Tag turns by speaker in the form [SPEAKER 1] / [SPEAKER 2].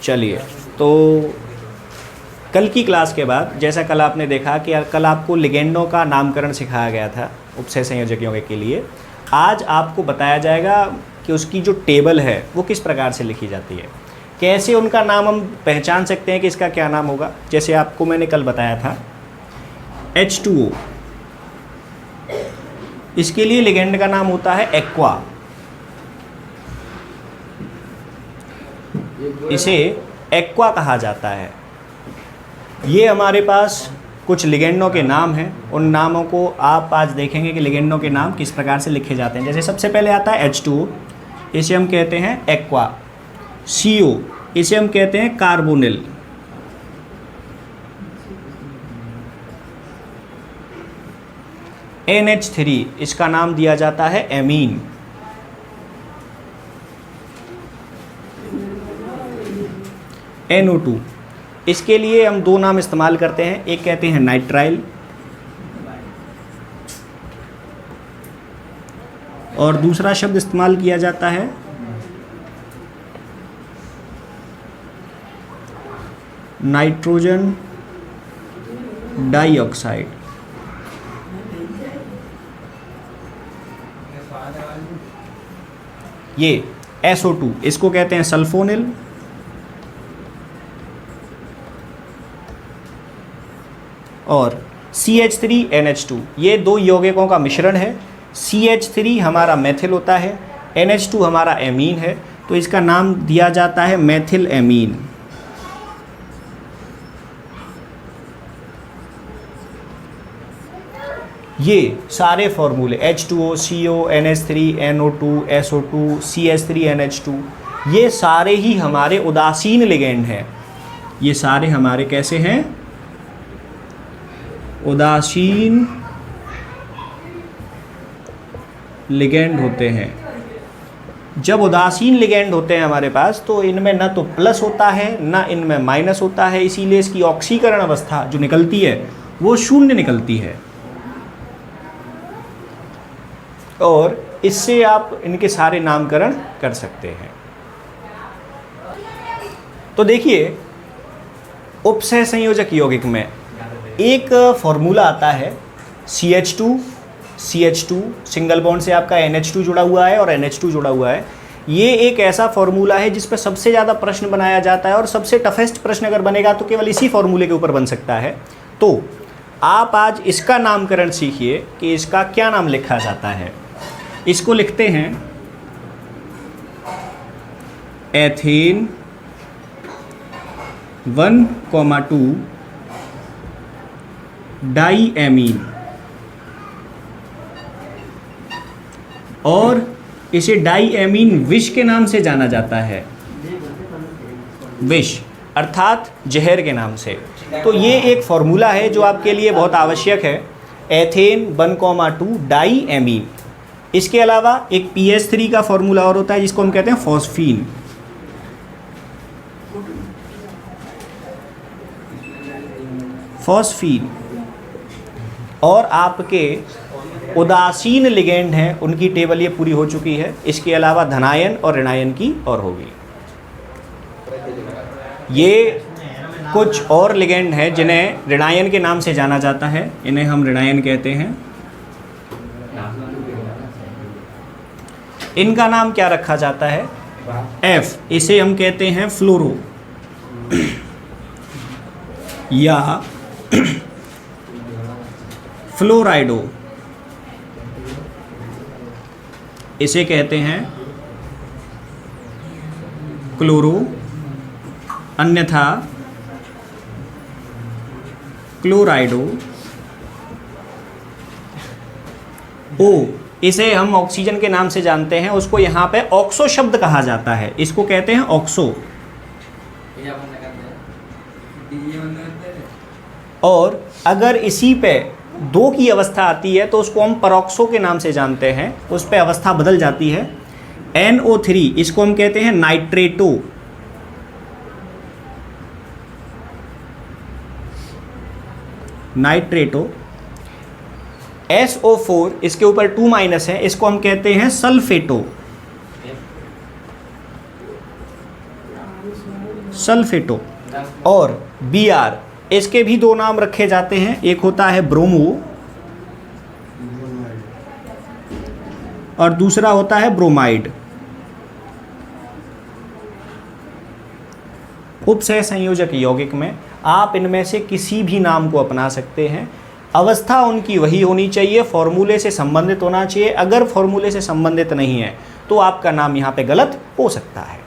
[SPEAKER 1] चलिए, तो कल की क्लास के बाद, जैसा कल आपने देखा कि कल आपको लिगेंडों का नामकरण सिखाया गया था उपसय संयोजक के लिए, आज आपको बताया जाएगा कि उसकी जो टेबल है वो किस प्रकार से लिखी जाती है, कैसे उनका नाम हम पहचान सकते हैं कि इसका क्या नाम होगा। जैसे आपको मैंने कल बताया था H2O, इसके लिए लिगेंड का नाम होता है एक्वा, इसे एक्वा कहा जाता है। ये हमारे पास कुछ लिगेंडों के नाम हैं, उन नामों को आप आज देखेंगे कि लिगेंडों के नाम किस प्रकार से लिखे जाते हैं। जैसे सबसे पहले आता है H2O, इसे हम कहते हैं एक्वा। CO, इसे हम कहते हैं कार्बोनिल। NH3, इसका नाम दिया जाता है एमीन। NO2, इसके लिए हम दो नाम इस्तेमाल करते हैं, एक कहते हैं नाइट्राइल और दूसरा शब्द इस्तेमाल किया जाता है नाइट्रोजन डाइऑक्साइड। ये SO2, इसको कहते हैं सल्फोनिल। और CH3NH2, ये दो यौगिकों का मिश्रण है। CH3 हमारा मेथिल होता है, NH2 हमारा एमीन है, तो इसका नाम दिया जाता है मेथिल एमीन। ये सारे फॉर्मूले H2O, CO, NH3, NO2, SO2, CH3NH2, ये सारे ही हमारे उदासीन लिगेंड हैं। ये सारे हमारे कैसे हैं? उदासीन लिगेंड होते हैं। जब उदासीन लिगेंड होते हैं हमारे पास, तो इनमें न तो प्लस होता है न इनमें माइनस होता है, इसीलिए इसकी ऑक्सीकरण अवस्था जो निकलती है वो शून्य निकलती है। और इससे आप इनके सारे नामकरण कर सकते हैं। तो देखिए, उपसय संयोजक यौगिक में एक फॉर्मूला आता है CH2 सिंगल बॉन्ड से आपका NH2 जुड़ा हुआ है और NH2 जुड़ा हुआ है। ये एक ऐसा फॉर्मूला है जिस पर सबसे ज़्यादा प्रश्न बनाया जाता है, और सबसे टफेस्ट प्रश्न अगर बनेगा तो केवल इसी फॉर्मूले के ऊपर बन सकता है। तो आप आज इसका नामकरण सीखिए कि इसका क्या नाम लिखा जाता है। इसको लिखते हैं एथेन 1,2 डाईएमीन, और इसे डाईएमीन विष के नाम से जाना जाता है। विष अर्थात जहर के नाम से। तो ये एक फॉर्मूला है जो आपके लिए बहुत आवश्यक है, एथेन 1,2 डाईएमीन। इसके अलावा एक PH3 का फॉर्मूला और होता है जिसको हम कहते हैं फॉस्फीन। फॉस्फीन। और आपके उदासीन लिगेंड हैं, उनकी टेबल ये पूरी हो चुकी है। इसके अलावा धनायन और ऋणायन की और होगी। ये कुछ और लिगेंड हैं जिन्हें ऋणायन के नाम से जाना जाता है, इन्हें हम ऋणायन कहते हैं। इनका नाम क्या रखा जाता है? F, इसे हम कहते हैं फ्लोरो या फ्लोराइडो, इसे कहते हैं क्लोरो, अन्यथा क्लोराइडो। O, इसे हम ऑक्सीजन के नाम से जानते हैं, उसको यहाँ पे ऑक्सो शब्द कहा जाता है, इसको कहते हैं ऑक्सो। और अगर इसी पे 2 की अवस्था आती है तो उसको हम परऑक्सो के नाम से जानते हैं, उस पे अवस्था बदल जाती है। NO3, इसको हम कहते हैं नाइट्रेटो। नाइट्रेटो। SO4, इसके ऊपर 2 माइनस है, इसको हम कहते हैं सल्फेटो। सल्फेटो। और Br, इसके भी दो नाम रखे जाते हैं, एक होता है ब्रोमो और दूसरा होता है ब्रोमाइड। उपसह संयोजक यौगिक में आप इनमें से किसी भी नाम को अपना सकते हैं, अवस्था उनकी वही होनी चाहिए, फॉर्मूले से संबंधित होना चाहिए। अगर फॉर्मूले से संबंधित नहीं है तो आपका नाम यहाँ पे गलत हो सकता है।